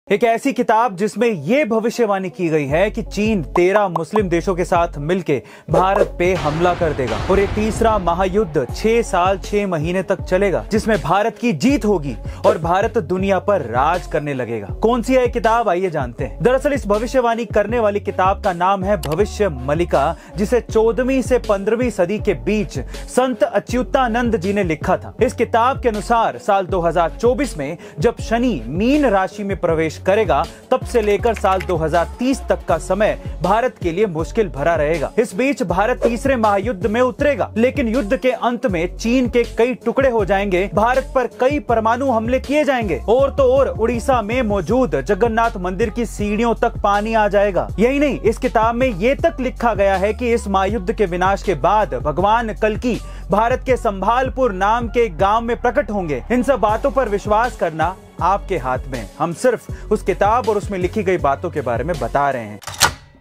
एक ऐसी किताब जिसमें यह भविष्यवाणी की गई है कि चीन 13 मुस्लिम देशों के साथ मिलकर भारत पे हमला कर देगा और ये तीसरा महायुद्ध 6 साल 6 महीने तक चलेगा, जिसमें भारत की जीत होगी और भारत दुनिया पर राज करने लगेगा। कौन सी है किताब, आइए जानते हैं। दरअसल इस भविष्यवाणी करने वाली किताब का नाम है भविष्य मलिका, जिसे 14वीं से 15वीं सदी के बीच संत अच्युतानंद जी ने लिखा था। इस किताब के अनुसार साल 2024 में जब शनि मीन राशि में प्रवेश करेगा, तब से लेकर साल 2030 तक का समय भारत के लिए मुश्किल भरा रहेगा। इस बीच भारत तीसरे महायुद्ध में उतरेगा, लेकिन युद्ध के अंत में चीन के कई टुकड़े हो जाएंगे, भारत पर कई परमाणु हमले किए जाएंगे और तो और उड़ीसा में मौजूद जगन्नाथ मंदिर की सीढ़ियों तक पानी आ जाएगा। यही नहीं, इस किताब में ये तक लिखा गया है कि इस महायुद्ध के विनाश के बाद भगवान कल्कि भारत के संभालपुर नाम के गांव में प्रकट होंगे। इन सब बातों पर विश्वास करना आपके हाथ में। हम सिर्फ उस किताब और उसमें लिखी गई बातों के बारे में बता रहे हैं।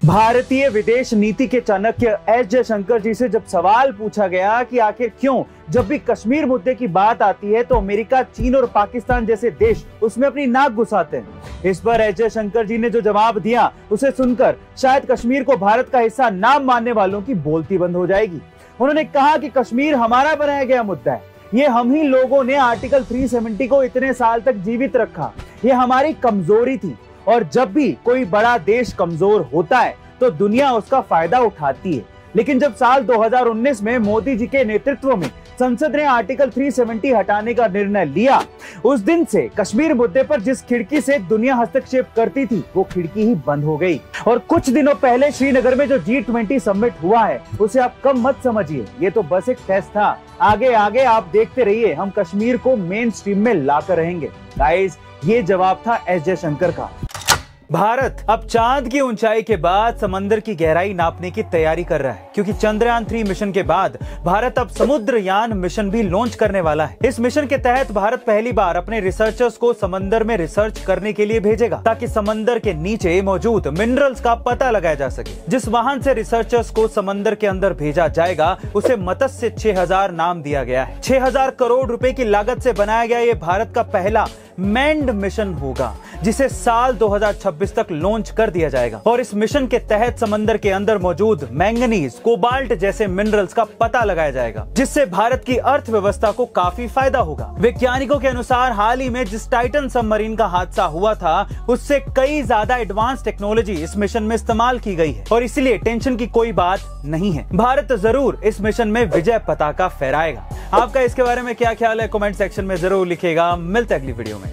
भारतीय विदेश नीति के चाणक्य एस जयशंकर जी से जब सवाल पूछा गया कि आखिर क्यों जब भी कश्मीर मुद्दे की बात आती है तो अमेरिका, चीन और पाकिस्तान जैसे देश उसमें अपनी नाक घुसाते हैं, इस पर एस जयशंकर जी ने जो जवाब दिया उसे सुनकर शायद कश्मीर को भारत का हिस्सा ना मानने वालों की बोलती बंद हो जाएगी। उन्होंने कहा कि कश्मीर हमारा बनाया गया मुद्दा है, ये हम ही लोगों ने आर्टिकल 370 को इतने साल तक जीवित रखा, ये हमारी कमजोरी थी और जब भी कोई बड़ा देश कमजोर होता है तो दुनिया उसका फायदा उठाती है। लेकिन जब साल 2019 में मोदी जी के नेतृत्व में संसद ने आर्टिकल 370 हटाने का निर्णय लिया, उस दिन से कश्मीर मुद्दे पर जिस खिड़की से दुनिया हस्तक्षेप करती थी वो खिड़की ही बंद हो गई। और कुछ दिनों पहले श्रीनगर में जो G20 समिट हुआ है उसे आप कम मत समझिए, ये तो बस एक टेस्ट था। आगे आगे आप देखते रहिए, हम कश्मीर को मेन स्ट्रीम में लाकर रहेंगे। गाइस, ये जवाब था एस जयशंकर का। भारत अब चांद की ऊंचाई के बाद समंदर की गहराई नापने की तैयारी कर रहा है, क्योंकि चंद्रयान 3 मिशन के बाद भारत अब समुद्रयान मिशन भी लॉन्च करने वाला है। इस मिशन के तहत भारत पहली बार अपने रिसर्चर्स को समंदर में रिसर्च करने के लिए भेजेगा, ताकि समंदर के नीचे मौजूद मिनरल्स का पता लगाया जा सके। जिस वाहन से रिसर्चर्स को समंदर के अंदर भेजा जाएगा उसे मत्स्य 6000 नाम दिया गया है। 6000 करोड़ रुपए की लागत से बनाया गया ये भारत का पहला मैन्ड मिशन होगा, जिसे साल 2026 तक लॉन्च कर दिया जाएगा। और इस मिशन के तहत समंदर के अंदर मौजूद मैंगनीज, कोबाल्ट जैसे मिनरल्स का पता लगाया जाएगा, जिससे भारत की अर्थव्यवस्था को काफी फायदा होगा। वैज्ञानिकों के अनुसार हाल ही में जिस टाइटन सबमरीन का हादसा हुआ था उससे कई ज्यादा एडवांस टेक्नोलॉजी इस मिशन में इस्तेमाल की गई है और इसलिए टेंशन की कोई बात नहीं है। भारत जरूर इस मिशन में विजय पताका फहराएगा। आपका इसके बारे में क्या ख्याल है, कमेंट सेक्शन में जरूर लिखिएगा। मिलते हैं अगली वीडियो में।